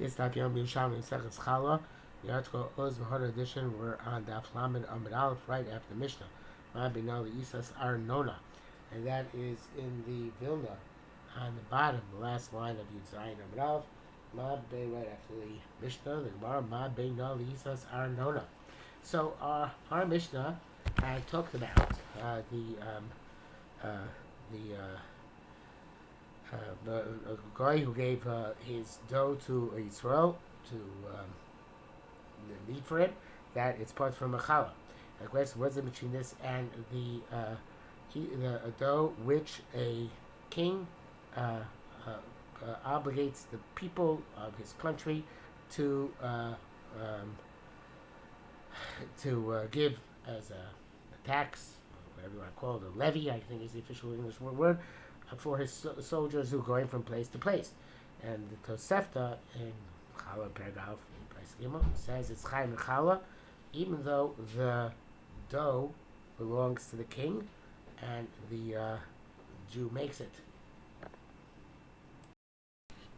This daf Yom Yerushalmi Challah. The article Oz V'Hod edition were on Daf Lamed Amud Aleph right after the Mishnah. Ma Binali Isas Arnona, and that is in the Vilna on the bottom, the last line of Yud Zayin Amud Aleph. Ma Be right after the Mishnah, the Gemara Ma Binali Isas Arnona. So our Mishnah talked about the guy who gave his dough to Yisrael to eat for him, that it's part from a challah. The question: what's the between this and the dough which a king obligates the people of his country to give as a tax, whatever you want to call it, a levy, I think is the official English word, for his soldiers who are going from place to place. And the Tosefta in Challah Pergalf says it's Chaim Challah, even though the dough belongs to the king and the Jew makes it.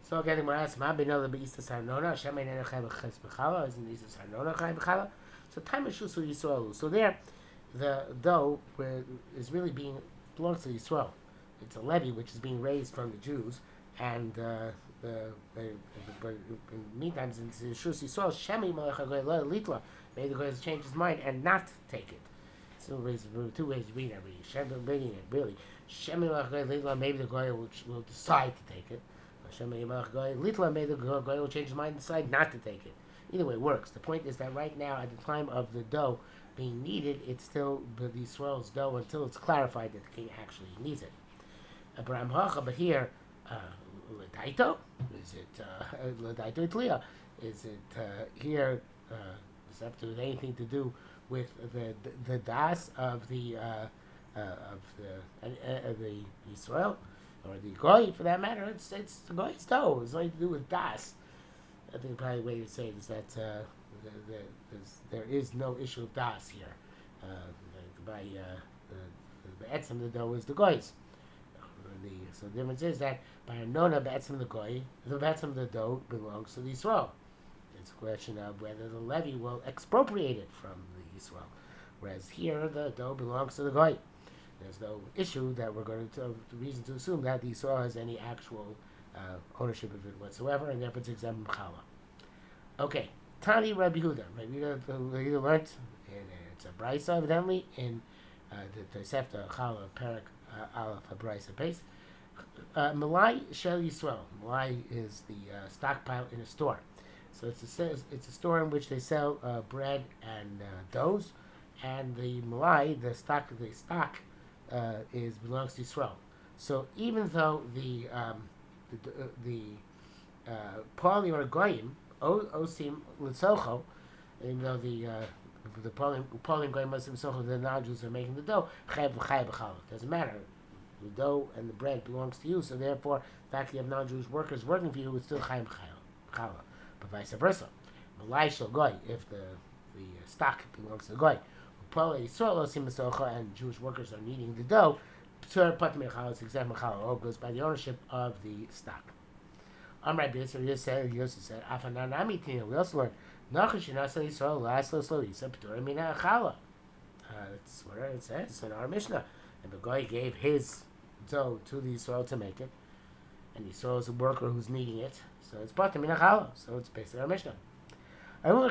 So again, the Gemara asks, "Ma b'nol b'istas harnona? Hashem einenu chayv b'ches b'challah? Isn't istas harnona chayv b'challah?" So time is shusu Yisrael. So there, the dough is really belongs to Yisrael. It's a levy which is being raised from the Jews, and but in the meantime, since the Shus Yisrael, Shemi Melech HaGoy Litla made the Goy change his mind and not take it. So there's two ways to read it. Shemi reading it really. Shemi Melech HaGoy Litla, maybe the Goy will decide to take it. Shemi Melech HaGoy Litla, maybe the Goy will change his mind and decide not to take it. Either way, it works. The point is that right now, at the time of the dough being needed, it's still the Yisrael's dough until it's clarified that the king actually needs it. But here, L'daito? Is it L'daito Tliya? Is it here? Does it have to do anything to do with the das of the Israel or the Goy for that matter? It's the Goy's dough. It's nothing to do with das. I think probably the way to say it is that there is no issue of das here. By the etzem, the dough is the Goy's. So the difference is that by a nona be'etzem the goy, the be'etzem the dough belongs to the Yisrael. It's a question of whether the levy will expropriate it from the Yisrael. Whereas here, the dough belongs to the goy. There's no issue that we're going to reason to assume that the Yisrael has any actual ownership of it whatsoever, and therefore it's exempt from challah. Okay, Tani Rabbi Yehuda. Rabbi Yehuda learned, and it's a brisa evidently in the Tosefta Challah Perak Aleph Habrisa Base. Malai Shel Yisrael. Malai is the stockpile in a store. So it's a store in which they sell bread and doughs, and the Malai, the stock belongs to Yisrael. So even though the Pali or Goyim osim l'tzocho, even though the Pali Goyim osim l'tzocho, the non-Jews are making the dough, chayv b'challah. Doesn't matter. The dough and the bread belongs to you, so therefore, the fact that you have non-Jewish workers working for you is still chayim b'challah. But vice versa. Malai shel goy, if the stock belongs to the goy, Pali Yisrael osim l'tzocho, and Jewish workers are kneading the dough, p'tur pat mechallah, it's exempt mechallah. All goes by the ownership of the stock. Amr Yosef said, Afananami Tina. We also learned Nachash Nasa Yisrael Laslo Slo Yisa P'tur Mina Challah. That's what it says in our Mishnah. And the guy gave his dough to the Yisrael to make it, and Yisrael is a worker who's needing it, so it's P'tur Mina Challah. So it's based on our Mishnah. Rabbi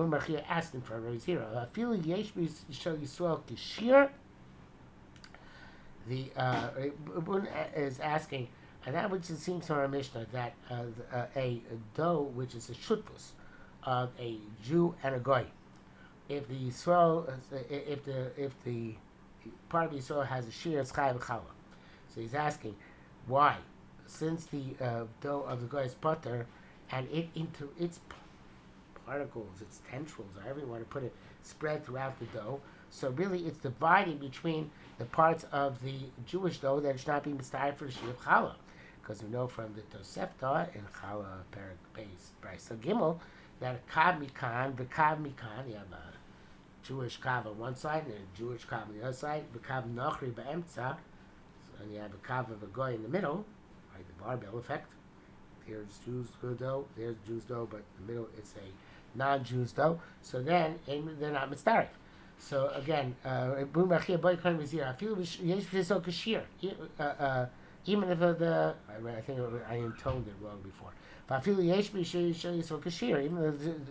Machia asked him for Rabbi Zira. I feel Yesh Yisrael Kishir. The is asking. And that which it seems from our Mishnah that a dough which is a shutfus of a Jew and a goy, if the Yisrael, if the part of Yisrael has a shir, it's chayav challah. So he's asking why, since the dough of the goy is butter, and its particles, its tendrils, or however you want to put it, spread throughout the dough. So really, it's dividing between the parts of the Jewish dough that is not being mistaken for the shir of challah. Because we know from the Tosefta in Challah Perak Beis Brisa Gimel that a kav mikan, you have a Jewish kav on one side and a Jewish kav on the other side, v'kav nachri ba'emtza, and you have a kav of a goy in the middle, right, the barbell effect. here's Jews dough, there's Jews dough, but in the middle it's a non-Jews dough. So then they're not mitzaref. So again, even if I think I intoned it wrong before.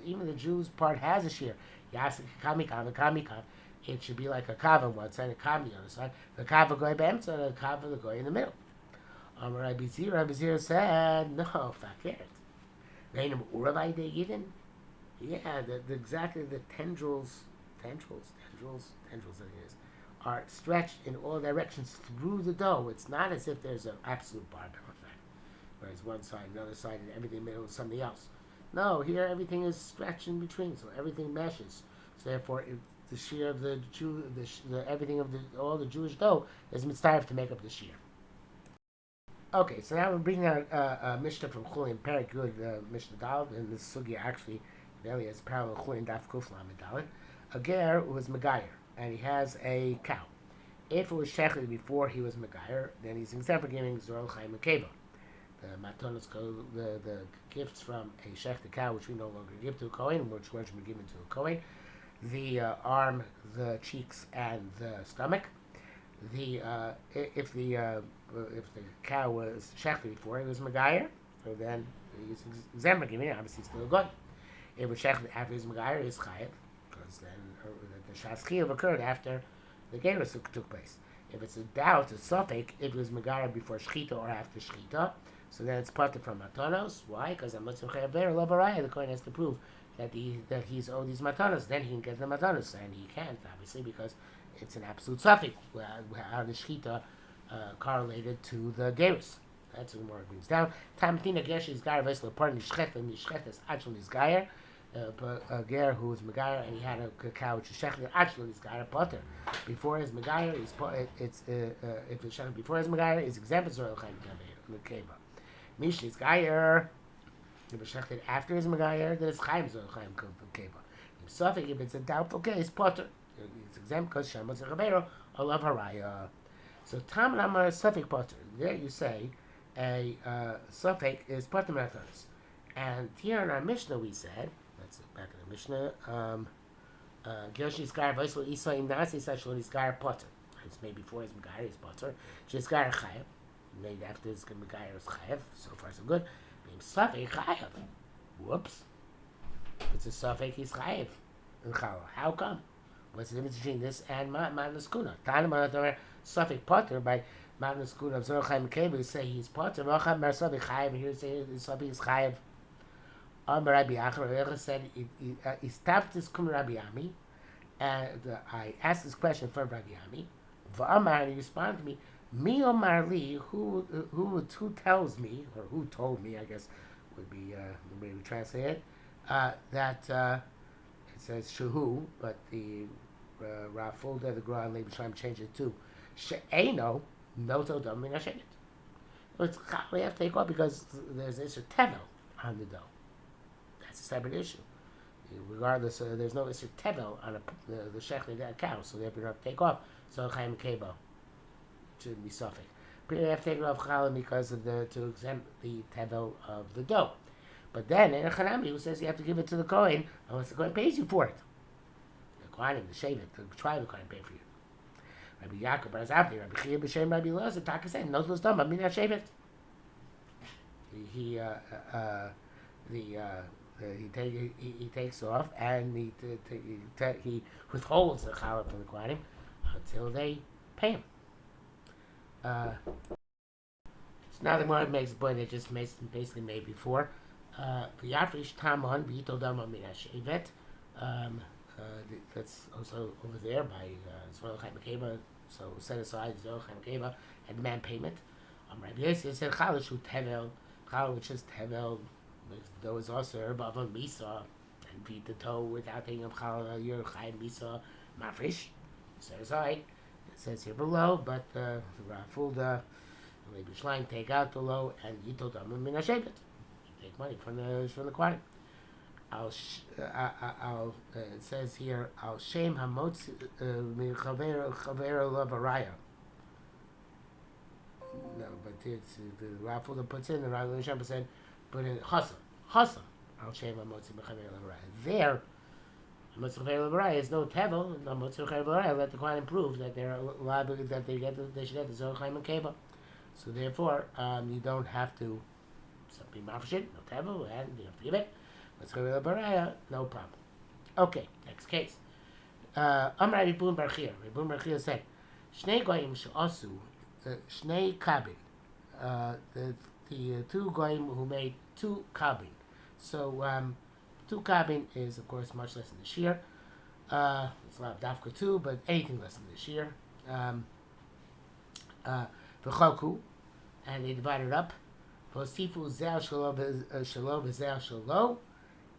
Even the Jews part has a shear. It should be like a kav on one side, a kav on the other side. The kav goy b'emtza, and the kav goy in the middle. Rabbi Zira said, no, fakert. Veinim uravai de yidin. Yeah, exactly the tendrils that it is, are stretched in all directions through the dough. It's not as if there's an absolute barbell effect, whereas one side, another side, and everything in the middle is something else. No, here everything is stretched in between, so everything meshes. So therefore, the shear of the Jew, everything of all the Jewish dough is mitzvah to make up the shear. Okay, so now we're bringing out a Mishnah from Chulin, very good Mishnah Dal, and this sugya actually really is parallel Chulin Daf Kuf Lamed Dalet. A ger was Megayer, and he has a cow. If it was shechted before he was Megayer, then he's exempt from giving Zorel Chaim Mekeva. The matonos, the gifts from a shechted cow, which we no longer give to a Kohen, which were given to a Kohen, the arm, the cheeks, and the stomach. If the cow was shechted before he was Megayer, so then he's exempt from giving it, obviously still good. If it was shechted after he was Megayer, he's chayav. Then the Shas Chiyuv occurred after the Gerus took place. If it's a doubt, a suffix, if it was Megara before Shechita or after Shechita, so then it's parted from Matanos. Why? Because the Kohen has to prove that he's owed these Matanos. Then he can get the Matanos, and he can't, obviously, because it's an absolute suffix, how the Shechita correlated to the Gerus. That's what the Gemara brings down. Tamtina Gershis Gayer Vesel Pardon Nishchetas Achel Nizgayer. But a ger who was Megayer and he had a cow which is shechted, actually he's got a potter. Before his Megayer, if it's shechted before his Megayer, is exempt from Zorel Chaim Mekeva. Mishni's Gayer, if it's shechted after his Megayer, then it's Chaim Zorel Chaim Mekeva. If it's a doubtful case, potter. It's exempt because Shem was a Chabero, Olav Haraya. So Tam Namar suffix potter. There you say a suffix is potter methods. And here in our Mishnah we said, let's look back at the Mishnah. Gershi Skar Vaisel Isa Imnasi Sashal Iskar Potter. It's made before his Megayer is Potter. Jiskar Chayev. Made after his Megayer is Chayev. So far so good. Named Safek Chayev. Whoops. If it's a Safek, he's Chayev. In Challah. How come? What's the difference between this and Matnas Kuna? Tanam Safek Potter by Matnas Kuna of Zorel Chaim Mekeva. You say he's Potter. Vacham Mer Safek Chayev. Here you say Safek is Chayev. Rabbi Achar said, he stopped this Kum Rabbi Ami, and I asked this question for Rabbi Ami. V'amar, and he responded to me, Mi Omar Li, who tells me, or who told me, I guess would be the way we translate it, that it says Shehu, but the Rafulda, the Gra, and Levi Shalom changed it to She'eno, Noto Dom Min HaShevet. We have to take off because there's a tevel on the dough. That's a separate issue. Regardless, there's no Isser Tevel on the shechted cow, so therefore you have to take off. So Chaim Kebo shouldn't be suffix. But you have to take it off Chalim because of to exempt the Tevel of the dough. But then in a Chanami who says you have to give it to the Kohen unless the Kohen pays you for it. The Kohen, the Shevet, the tribe, the Kohen pay for you. Rabbi Yaakov Bar Zavdi, Rabbi Chia B'Shem Rabbi Loza, Taka said, "Knows what's done, but Mina Shevet." He takes off and he withholds the challah from the Kohanim until they pay him. So now the Gemara makes a point that just basically made before. V'yafrish tamon v'yito dama min hashevet. That's also over there by Zorel Chaim Mekeva. So set aside Zorel Chaim Mekeva and demand payment. Rabbi Yosef said challah shu tevel, challah which is tevel. The dough is also herb of a misa, and beat the dough without taking up challah. Your chaim misa mafresh. Set aside. It says here below, but the Rafulda, Levi Shalom take out the low and yito dama min hashevet. Take money from the Kohanim. It says here, Al Shem Hamotzi min Chaver Lavaraya. No, but it's the Rafulda puts in the Rabbi Shem said. But in Chasam, Al Shem HaMotzi B'Chaver L'Baraya. There, Motzi B'Chaver L'Baraya is no tevel. No Motzi B'Chaver L'Baraya. Let the Kohanim prove that they're liable, that they should get the Zohar Chaim and Keva. So therefore, you don't have to be mafshit, no tevel, and you have to give it. Motzi B'Chaver L'Baraya, no problem. Okay, next case. Amar Ribun Barchir. Ribun Barchir said, Shnei Goyim She'asu Shnei Kabin. The two goyim who made two kabin. So two kabin is of course much less than the shear. It's a lot of dafka too, but anything less than the shear. V'choku, and they divided up. V'osifu zel shalo v'zel shalo,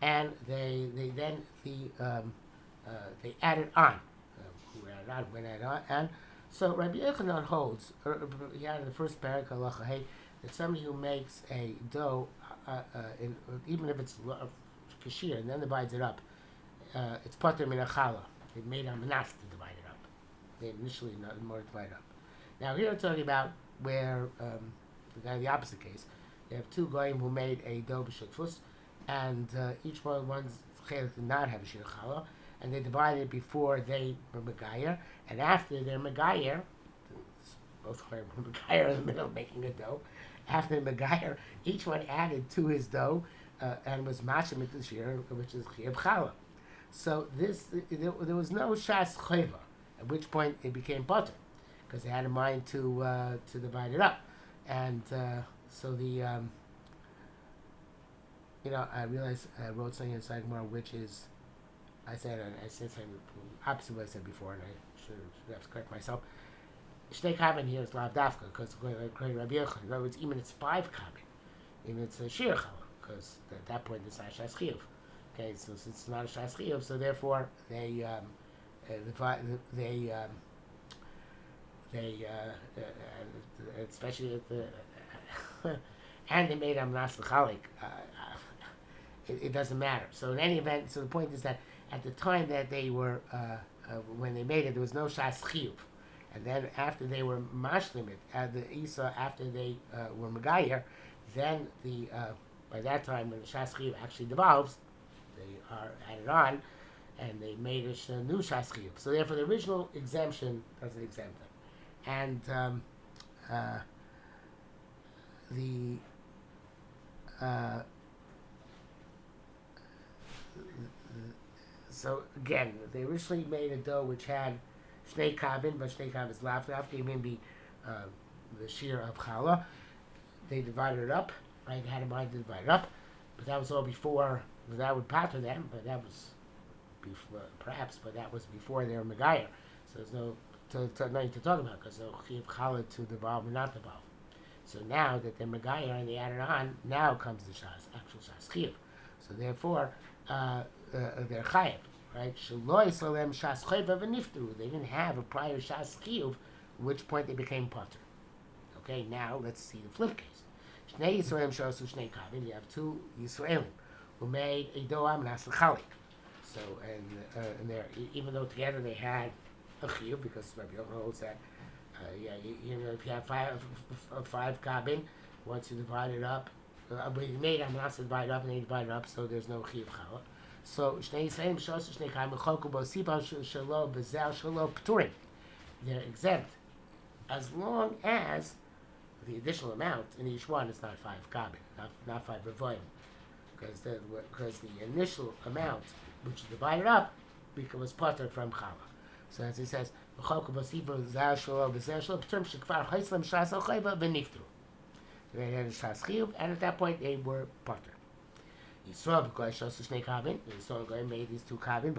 and they added on. Who added on? When added on, and so Rabbi Yochanan holds. He had in the first parak halacha hey, that somebody who makes a dough, even if it's kashir, and then divides it up, it's pater min challah. They made a manas to divide it up. They initially not more to divide up. Now here we're talking about where the opposite case. You have two goyim who made a dough b'shutfus, and each one's chelik did not have a shir challah, and they divided it before they were megayer, and after they're megayer, both were megayer in the middle making a dough. After the megayer, each one added to his dough and was mashim into the shir, which is chiyuv challah. So there was no shas chayva, at which point it became butter, because they had in mind to divide it up, and so the I realized I wrote something in Sagmar which is I said something opposite what I said before, and I should have to correct myself. Shnei kabin here is lav dafka, because according to Rabbi Yochanan, in other words, even it's 5 kabin, even it's a shir challah, because at that point it's not shas chiyuv. Okay, so since it's not a shas chiyuv, so therefore they especially at the and they made amnas l'chalik. It doesn't matter. So in any event, so the point is that at the time that they were when they made it, there was no shas chiyuv. And then after they were mashlimit, the Isa, after they were megayer, then by that time when the shas chiyuv actually devolves, they are added on, and they made a new shas chiyuv. So therefore, the original exemption doesn't exempt them. And so again, they originally made a dough which had shnei kabin, but shnei kabin is lav dafka, even be the shear of challah. They divided it up, right? They had a mind to divide it up, but that was all before. That would patter them, but that was before, perhaps, but that was before they were megayer. So there's nothing to talk about, because they'll chiyuv challah to devolve or not devolve. So now that they're megayer and they added on, now comes the actual shas chiyuv. So therefore, they're chayiv, right? Shaloi salem shas chayva v'niftaru. They didn't have a prior shas chiyuv, at which point they became potter. Okay, now let's see the flip case. Shnei Yisraelim shasu shnei kavim. You have two Yisraelim who made a dough amnas l'chalik. So and there, even though together they had a chiyuv, because Rabbi Yochanan holds that, if you have five kabin, once you divide it up, but you made amnas to divide up, and they divide it up, so there's no chiyuv challah. So shnei Yisraelim shasu shnei kavim v'choku b'osipa shelo b'zel shelo p'turim. They're exempt as long as the additional amount in each one is not 5 kabin, not 5 revoyim, because the initial amount which is divided up was potter from challah. So as he says, they had a shas chiyuv, and at that point they were potter. Yisrael made these 2 kabin,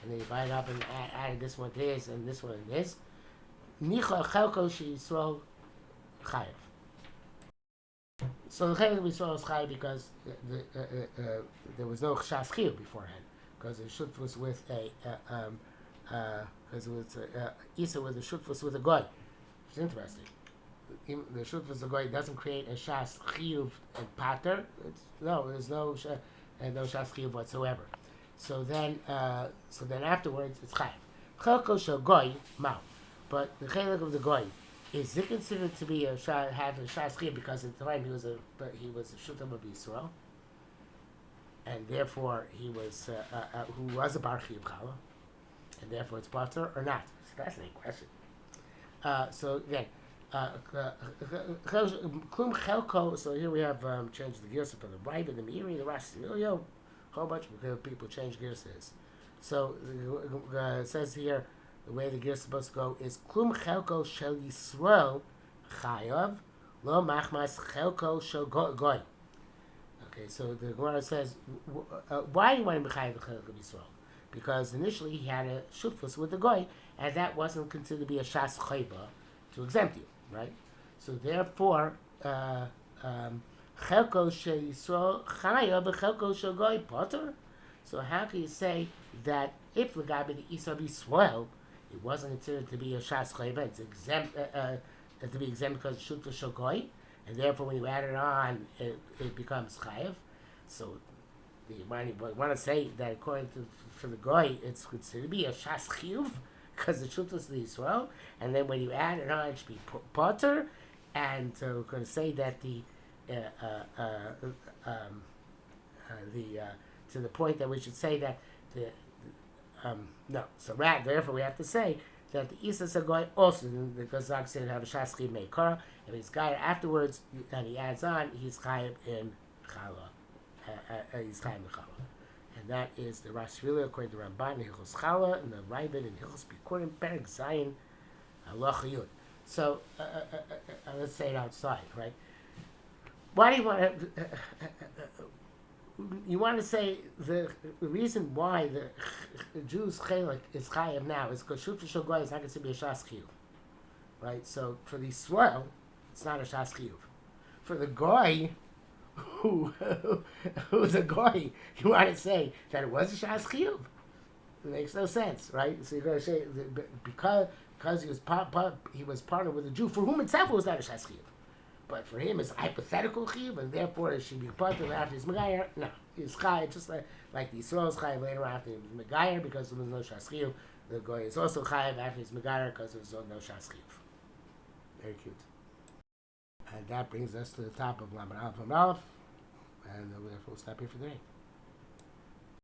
and they divided up and added this one to this, and this one and this. Nicha chelko sheYisrael chayiv. So the chelko Yisrael is chayiv because there was no shas chiyuv beforehand, because the shutfus with because it was Isa with the shutfus with a goy. It's interesting. The shutfus with a goy doesn't create a shas chiyuv and pater. There's no shas chiyuv whatsoever. So then afterwards it's chayiv. Chelko shel goy mao. But the chelik of the goy Is it considered to be have a shas chiyuv because at the time he was a shutam of Yisrael, and therefore he was who was a bar chiyuv challah, and therefore it's butter or not? It's a fascinating question. So again, klum chelko. So here we have changed the gears for the right and the Meiri, the Rashi, a whole bunch of people change gears. So it says here the way the gears is supposed to go is klum chelko shel Yisrael chayav lo machmas chelko shel goy. Okay, so the Gemara says why do you want to be chayav the chelko of Yisrael? Because initially he had a shutfus with the goy, and that wasn't considered to be a shas chayba to exempt you, right? So therefore, chelko shel Yisrael chayav chelko shel goy potter. So how can you say that if l'gabe the Isa Yisrael, it wasn't considered to be a shas chayva, it's exempt to be exempt because it's shutfus shel goy, and therefore when you add it on, it becomes chayav. So you want to say that according to for the goy, it's considered to be a shas chiyuv because the shutfus is the Yisrael, and then when you add it on, it should be potter. And we're going to say that to the point that we should say that no. So therefore we have to say that the Isa Sagoy also, because Zag said have a shas chiyuv meikara, if he's guy afterwards and he adds on, he's chayav in challah. He's chayav in challah. And that is the Rashi according to Ramban in Hilchos Challah and the Raibin in Hilchos Bikurim Perek Zayin Halacha Yud. So let's say it outside, right? Why do you want to? You want to say the reason why the Jews chelik is chayav now is because shutfus shel goy is not going to be a shas chiyuv, right? So for the Yisrael, it's not a shas chiyuv. For the goy, who's a goy, you want to say that it was a shas chiyuv. It makes no sense, right? So you're going to say because he was partnered with a Jew for whom itself it was not a shas chiyuv. But for him, it's a hypothetical chiyuv, and therefore it should be part of after his megayer. No, he's chayav just like the Yisrael's chayav later after his megayer because there was no shas chiyuv. The goy is also chayav after his megayer because there was no shas chiyuv. Very cute. And that brings us to the top of Lamed Aleph and Aleph, and we'll stop here for the day.